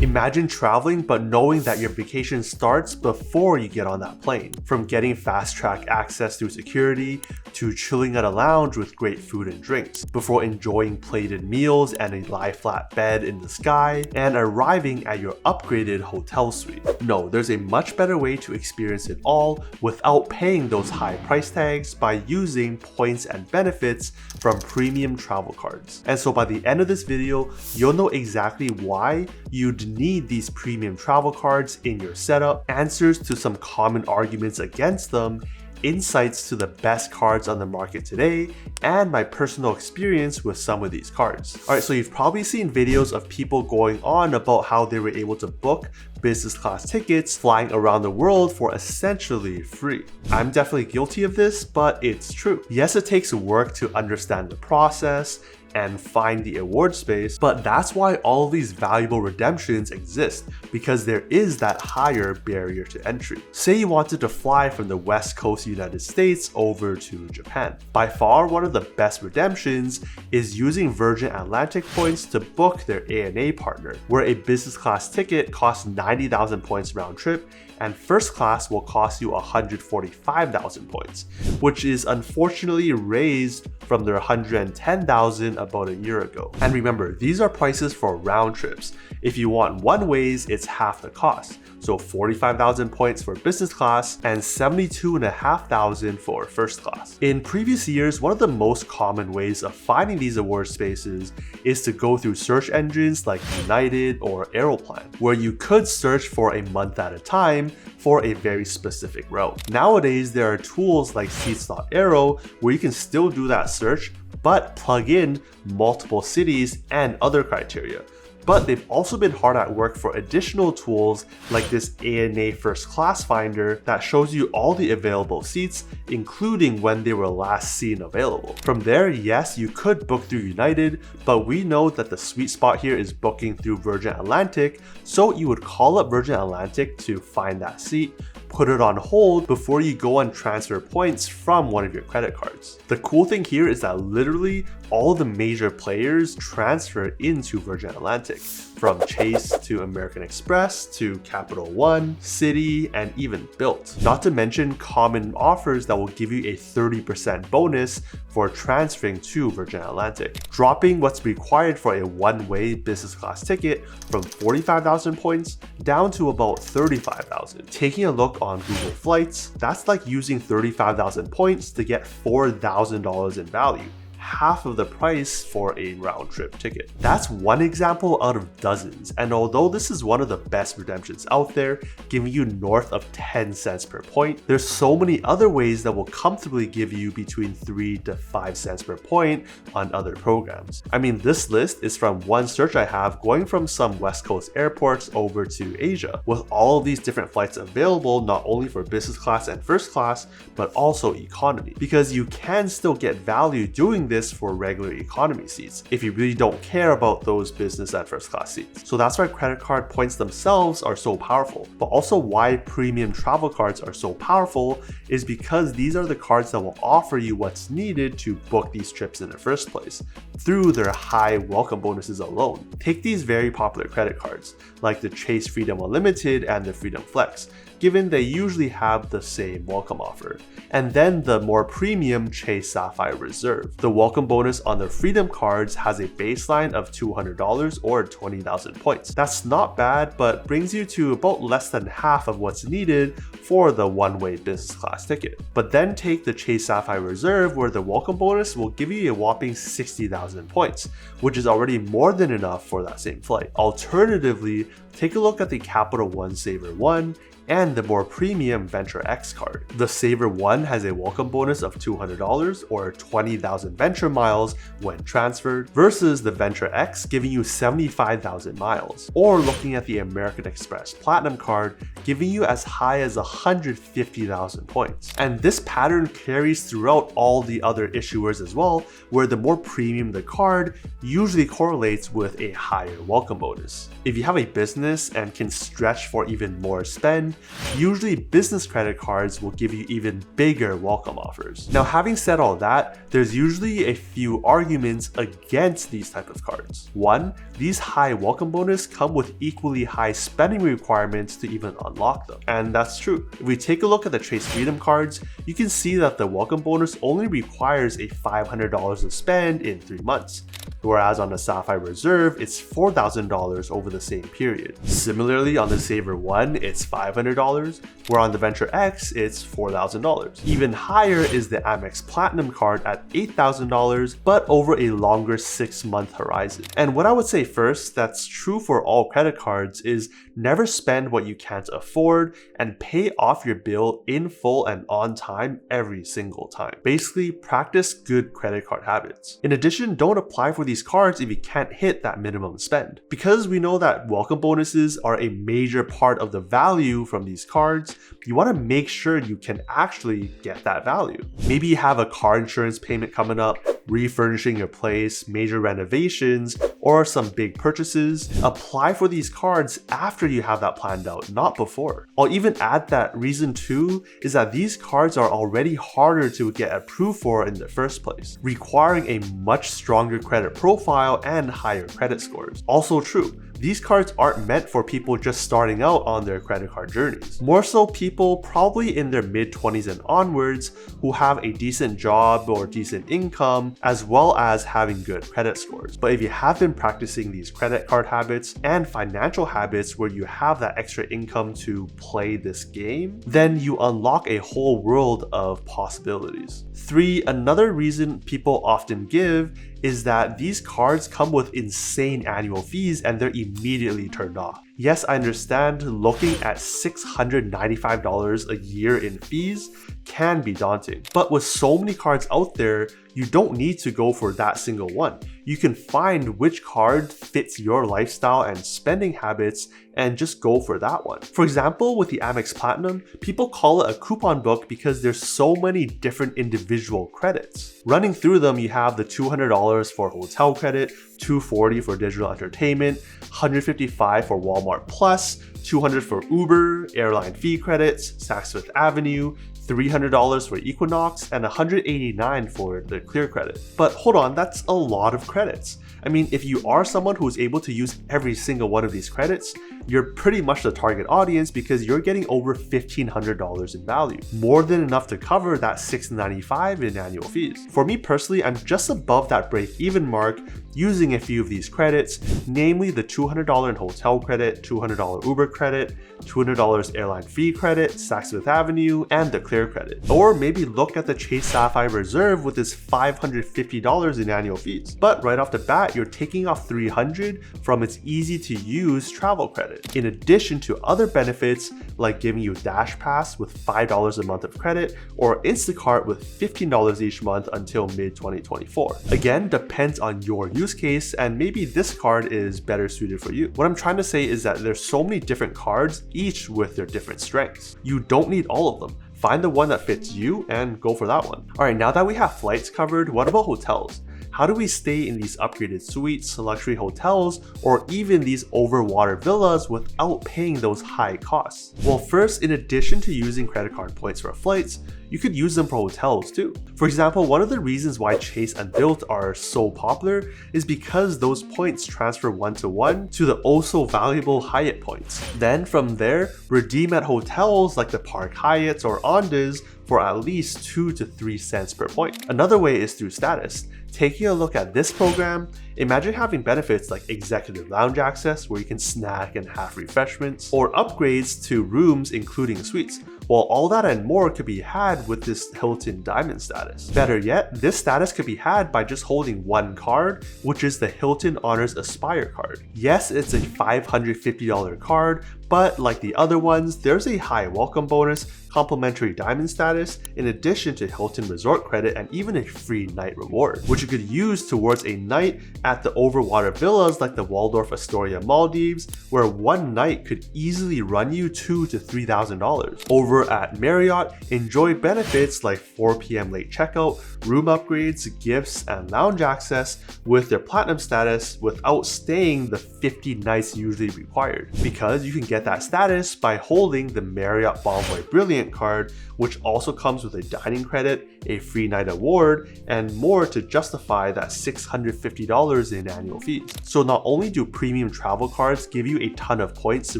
Imagine traveling but knowing that your vacation starts before you get on that plane. From getting fast-track access through security to chilling at a lounge with great food and drinks, before enjoying plated meals and a lie-flat bed in the sky, and arriving at your upgraded hotel suite. No, there's a much better way to experience it all without paying those high price tags by using points and benefits from premium travel cards. And so by the end of this video, you'll know exactly why you'd need these premium travel cards in your setup, answers to some common arguments against them, insights to the best cards on the market today, and my personal experience with some of these cards. Alright, so you've probably seen videos of people going on about how they were able to book business class tickets flying around the world for essentially free. I'm definitely guilty of this, but it's true. Yes, it takes work to understand the process and find the award space, but that's why all of these valuable redemptions exist, because there is that higher barrier to entry. Say you wanted to fly from the West Coast United States over to Japan. By far, one of the best redemptions is using Virgin Atlantic points to book their ANA partner, where a business class ticket costs 90,000 points round trip and first class will cost you 145,000 points, which is unfortunately raised from their 110,000 about a year ago. And remember, these are prices for round trips. If you want one ways, it's half the cost. So 45,000 points for business class and 72,500 for first class. In previous years, one of the most common ways of finding these award spaces is to go through search engines like United or Aeroplan, where you could search for a month at a time for a very specific route. Nowadays, there are tools like Seats.aero where you can still do that search, but plug in multiple cities and other criteria. But they've also been hard at work for additional tools like this ANA First Class Finder that shows you all the available seats, including when they were last seen available. From there, yes, you could book through United, but we know that the sweet spot here is booking through Virgin Atlantic, so you would call up Virgin Atlantic to find that seat, put it on hold before you go and transfer points from one of your credit cards. The cool thing here is that literally all the major players transfer into Virgin Atlantic, from Chase to American Express to Capital One, Citi, and even Bilt. Not to mention common offers that will give you a 30% bonus for transferring to Virgin Atlantic, dropping what's required for a one-way business class ticket from 45,000 points down to about 35,000. Taking a look on Google Flights, that's like using 35,000 points to get $4,000 in value, half of the price for a round trip ticket. That's one example out of dozens, and although this is one of the best redemptions out there, giving you north of 10 cents per point, there's so many other ways that will comfortably give you between 3 to 5 cents per point on other programs. I mean, this list is from one search I have going from some West Coast airports over to Asia, with all of these different flights available not only for business class and first class, but also economy, because you can still get value doing this for regular economy seats if you really don't care about those business and first class seats. So that's why credit card points themselves are so powerful, but also why premium travel cards are so powerful is because these are the cards that will offer you what's needed to book these trips in the first place through their high welcome bonuses alone. Take these very popular credit cards like the Chase Freedom Unlimited and the Freedom Flex, given they usually have the same welcome offer. And then the more premium Chase Sapphire Reserve. The welcome bonus on the Freedom cards has a baseline of $200 or 20,000 points. That's not bad, but brings you to about less than half of what's needed for the one-way business class ticket. But then take the Chase Sapphire Reserve, where the welcome bonus will give you a whopping 60,000 points, which is already more than enough for that same flight. Alternatively, take a look at the Capital One Saver 1 and the more premium Venture X card. The Saver 1 has a welcome bonus of $200 or 20,000 Venture miles when transferred, versus the Venture X giving you 75,000 miles. Or looking at the American Express Platinum card, giving you as high as 150,000 points. And this pattern carries throughout all the other issuers as well, where the more premium the card usually correlates with a higher welcome bonus. If you have a business and can stretch for even more spend, usually business credit cards will give you even bigger welcome offers. Now, having said all that, there's usually be a few arguments against these type of cards. One, these high welcome bonus come with equally high spending requirements to even unlock them. And that's true. If we take a look at the Chase Freedom cards, you can see that the welcome bonus only requires a $500 to spend in 3 months. Whereas on the Sapphire Reserve, it's $4,000 over the same period. Similarly, on the Saver 1, it's $500, where on the Venture X, it's $4,000. Even higher is the Amex Platinum card at $8,000, but over a longer 6-month horizon. And what I would say first, that's true for all credit cards, is never spend what you can't afford and pay off your bill in full and on time every single time. Basically, practice good credit card habits. In addition, don't apply for these cards if you can't hit that minimum spend. Because we know that welcome bonuses are a major part of the value from these cards, you want to make sure you can actually get that value. Maybe you have a car insurance payment coming up, refurnishing your place, major renovations, or some big purchases. Apply for these cards after you have that planned out, not before. I'll even add that reason too is that these cards are already harder to get approved for in the first place, requiring a much stronger credit profile and higher credit scores. Also true, these cards aren't meant for people just starting out on their credit card journeys. More so people probably in their mid-20s and onwards who have a decent job or decent income, as well as having good credit scores. But if you have been practicing these credit card habits and financial habits where you have that extra income to play this game, then you unlock a whole world of possibilities. 3, another reason people often give is that these cards come with insane annual fees and they're immediately turned off. Yes, I understand looking at $695 a year in fees can be daunting, but with so many cards out there, you don't need to go for that single one. You can find which card fits your lifestyle and spending habits and just go for that one. For example, with the Amex Platinum, people call it a coupon book because there's so many different individual credits. Running through them, you have the $200 for hotel credit, $240 for digital entertainment, $155 for Walmart Plus, $200 for Uber, airline fee credits, Saks Fifth Avenue, $300 for Equinox, and $189 for the Clear credit. But hold on, that's a lot of credits. I mean, if you are someone who is able to use every single one of these credits, you're pretty much the target audience because you're getting over $1,500 in value, more than enough to cover that $695 in annual fees. For me personally, I'm just above that break-even mark using a few of these credits, namely the $200 in hotel credit, $200 Uber credit, $200 airline fee credit, Saks Fifth Avenue, and the Clear credit. Or maybe look at the Chase Sapphire Reserve with this $550 in annual fees. But right off the bat, you're taking off $300 from its easy to use travel credit, in addition to other benefits like giving you Dash Pass with $5 a month of credit or Instacart with $15 each month until mid-2024. Again, depends on your use case and maybe this card is better suited for you. What I'm trying to say is that there's so many different cards, each with their different strengths. You don't need all of them. Find the one that fits you and go for that one. Alright, now that we have flights covered, what about hotels? How do we stay in these upgraded suites, luxury hotels, or even these overwater villas without paying those high costs? Well, first, in addition to using credit card points for flights, you could use them for hotels too. For example, one of the reasons why Chase and Bilt are so popular is because those points transfer one-to-one to the also valuable Hyatt points. Then from there, redeem at hotels like the Park Hyatts or Andaz for at least 2 to 3 cents per point. Another way is through status. Taking a look at this program, imagine having benefits like executive lounge access where you can snack and have refreshments, or upgrades to rooms including suites. Well, all that and more could be had with this Hilton Diamond status. Better yet, this status could be had by just holding one card, which is the Hilton Honors Aspire card. Yes, it's a $550 card, but like the other ones, there's a high welcome bonus, complimentary diamond status, in addition to Hilton Resort credit and even a free night reward, which you could use towards a night at the overwater villas like the Waldorf Astoria Maldives, where one night could easily run you $2,000 to $3,000. Over at Marriott, enjoy benefits like 4 p.m. late checkout, room upgrades, gifts, and lounge access with their platinum status without staying the 50 nights usually required, because you can get that status by holding the Marriott Bonvoy Brilliant card, which also comes with a dining credit, a free night award, and more to justify that $650 in annual fees. So not only do premium travel cards give you a ton of points to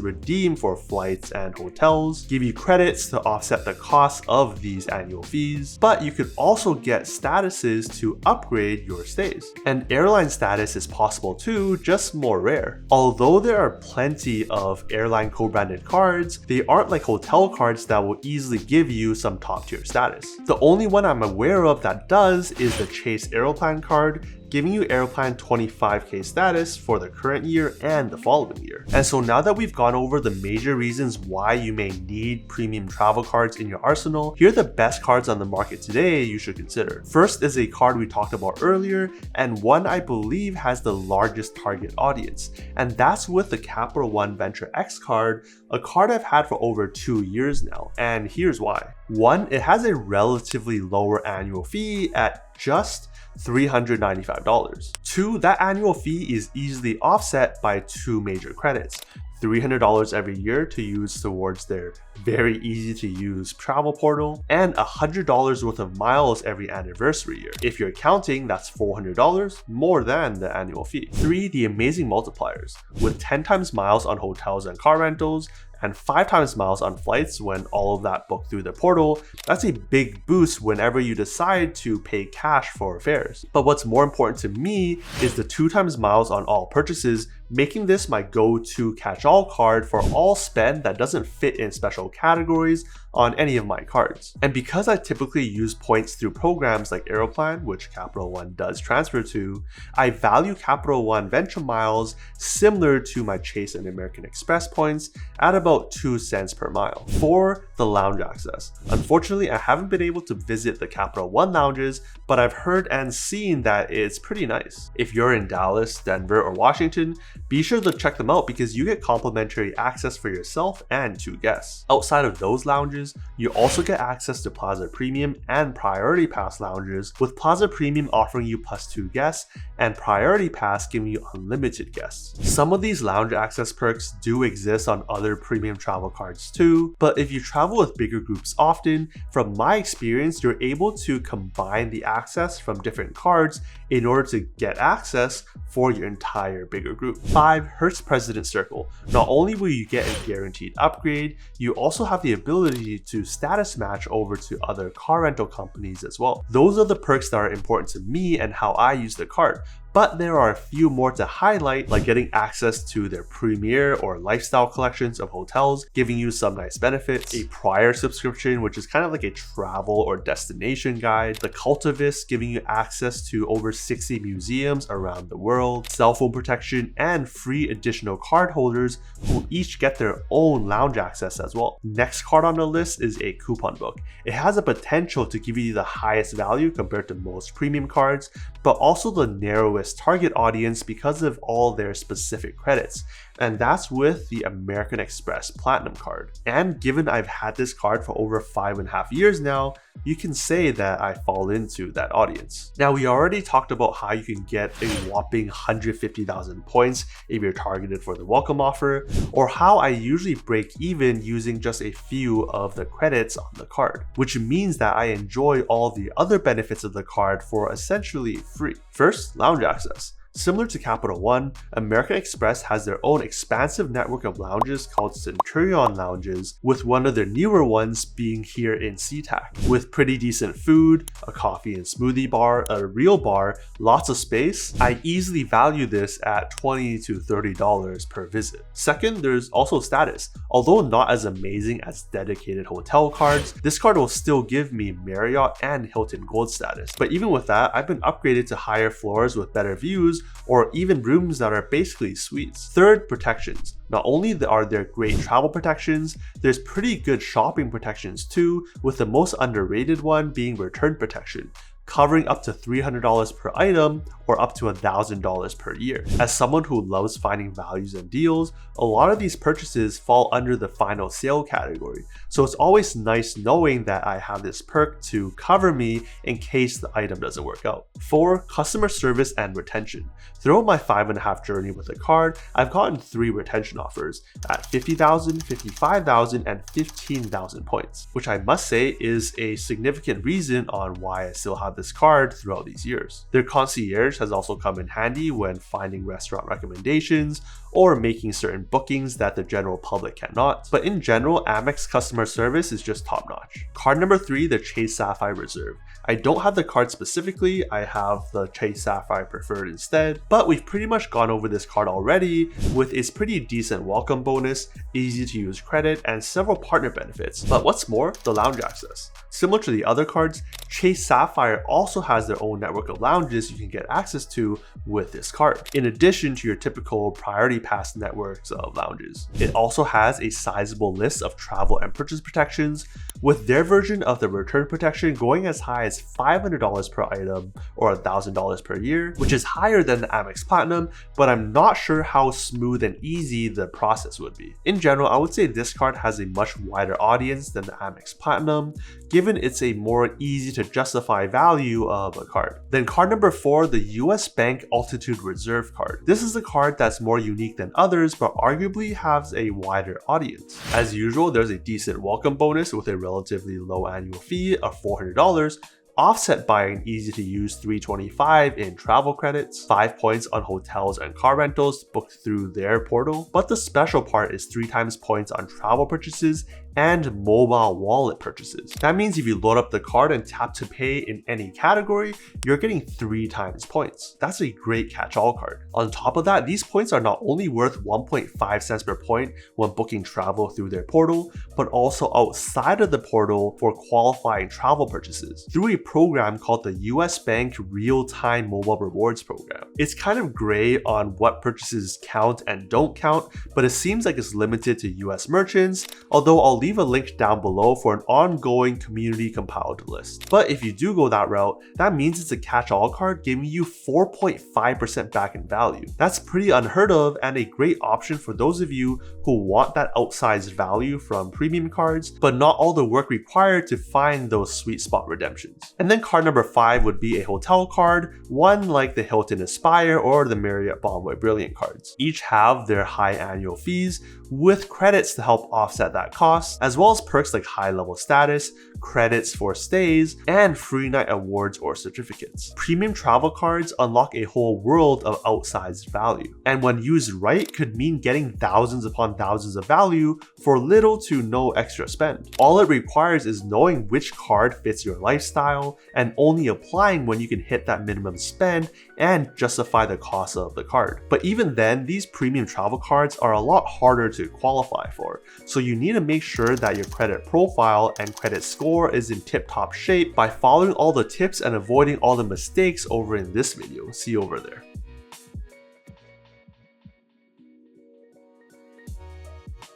redeem for flights and hotels, give you credits to offset the cost of these annual fees, but you could also get statuses to upgrade your stays. And airline status is possible too, just more rare. Although there are plenty of airline co-branded cards, they aren't like hotel cards that will easily give you some top tier status. The only one I'm aware of that does is the Chase Aeroplan card, giving you Aeroplan 25K status for the current year and the following year. And so now that we've gone over the major reasons why you may need premium travel cards in your arsenal, here are the best cards on the market today you should consider. First is a card we talked about earlier, and one I believe has the largest target audience, and that's with the Capital One Venture X card, a card I've had for over 2 years now, and here's why. One, it has a relatively lower annual fee at just $395. Two, that annual fee is easily offset by 2 major credits. $300 every year to use towards their very easy to use travel portal, and $100 worth of miles every anniversary year. If you're counting, that's $400 more than the annual fee. 3, the amazing multipliers. With 10 times miles on hotels and car rentals, and 5 times miles on flights when all of that booked through the portal, that's a big boost whenever you decide to pay cash for fares. But what's more important to me is the 2 times miles on all purchases, making this my go-to catch-all card for all spend that doesn't fit in special categories on any of my cards. And because I typically use points through programs like Aeroplan, which Capital One does transfer to, I value Capital One Venture Miles similar to my Chase and American Express points at about 2 cents per mile. 4, the lounge access. Unfortunately, I haven't been able to visit the Capital One lounges, but I've heard and seen that it's pretty nice. If you're in Dallas, Denver, or Washington, be sure to check them out because you get complimentary access for yourself and 2 guests. Outside of those lounges, you also get access to Plaza Premium and Priority Pass lounges, with Plaza Premium offering you +2 guests and Priority Pass giving you unlimited guests. Some of these lounge access perks do exist on other premium travel cards too, but if you travel with bigger groups often, from my experience, you're able to combine the access from different cards in order to get access for your entire bigger group. 5, Hertz President Circle. Not only will you get a guaranteed upgrade, you also have the ability to status match over to other car rental companies as well. Those are the perks that are important to me and how I use the card. But there are a few more to highlight, like getting access to their premier or lifestyle collections of hotels, giving you some nice benefits, a prior subscription, which is kind of like a travel or destination guide, the Cultivist giving you access to over 60 museums around the world, cell phone protection, and free additional card holders who each get their own lounge access as well. Next card on the list is a coupon book. It has a potential to give you the highest value compared to most premium cards, but also the narrowest target audience because of all their specific credits, and that's with the American Express Platinum card. And given I've had this card for over 5.5 years now, you can say that I fall into that audience. Now, we already talked about how you can get a whopping 150,000 points if you're targeted for the welcome offer, or how I usually break even using just a few of the credits on the card, which means that I enjoy all the other benefits of the card for essentially free. First, lounge access. Similar to Capital One, American Express has their own expansive network of lounges called Centurion Lounges, with one of their newer ones being here in SeaTac. With pretty decent food, a coffee and smoothie bar, a real bar, lots of space, I easily value this at $20 to $30 per visit. Second, there's also status. Although not as amazing as dedicated hotel cards, this card will still give me Marriott and Hilton Gold status. But even with that, I've been upgraded to higher floors with better views, or even rooms that are basically suites. Third, protections. Not only are there great travel protections, there's pretty good shopping protections too, with the most underrated one being return protection. covering up to $300 per item or up to $1,000 per year. As someone who loves finding values and deals, a lot of these purchases fall under the final sale category, so it's always nice knowing that I have this perk to cover me in case the item doesn't work out. 4. Customer service and retention. Throughout my 5.5 journey with the card, I've gotten 3 retention offers at 50,000, 55,000, and 15,000 points, which I must say is a significant reason on why I still have this card throughout these years. Their concierge has also come in handy when finding restaurant recommendations or making certain bookings that the general public cannot. But in general, Amex customer service is just top notch. Card number 3, the Chase Sapphire Reserve. I don't have the card specifically, I have the Chase Sapphire Preferred instead, but we've pretty much gone over this card already with its pretty decent welcome bonus, easy to use credit, and several partner benefits. But what's more, the lounge access. Similar to the other cards, Chase Sapphire also has their own network of lounges you can get access to with this card, in addition to your typical priority pass networks of lounges. It also has a sizable list of travel and purchase protections, with their version of the return protection going as high as $500 per item or $1,000 per year, which is higher than the Amex Platinum, but I'm not sure how smooth and easy the process would be. In general, I would say this card has a much wider audience than the Amex Platinum, given it's a more easy to justify value of a card. Then card number 4, the US Bank Altitude Reserve card. This is a card that's more unique than others, but arguably has a wider audience. As usual, there's a decent welcome bonus with a relatively low annual fee of $400, offset by an easy to use $325 in travel credits, 5 points on hotels and car rentals booked through their portal. But the special part is 3 times points on travel purchases and mobile wallet purchases. That means if you load up the card and tap to pay in any category, you're getting 3 times points. That's a great catch-all card. On top of that, these points are not only worth 1.5 cents per point when booking travel through their portal, but also outside of the portal for qualifying travel purchases through a program called the US Bank Real-Time Mobile Rewards Program. It's kind of gray on what purchases count and don't count, but it seems like it's limited to US merchants, although I'll leave a link down below for an ongoing community compiled list. But if you do go that route, that means it's a catch-all card giving you 4.5% back in value. That's pretty unheard of and a great option for those of you who want that outsized value from premium cards, but not all the work required to find those sweet spot redemptions. And then card number 5 would be a hotel card, one like the Hilton Aspire or the Marriott Bonvoy Brilliant cards. Each have their high annual fees with credits to help offset that cost, as well as perks like high level status, credits for stays, and free night awards or certificates. Premium travel cards unlock a whole world of outsized value, and when used right could mean getting thousands upon thousands of value for little to no extra spend. All it requires is knowing which card fits your lifestyle and only applying when you can hit that minimum spend and justify the cost of the card. But even then, these premium travel cards are a lot harder to qualify for, so you need to make sure that your credit profile and credit score is in tip-top shape by following all the tips and avoiding all the mistakes over in this video. See you over there.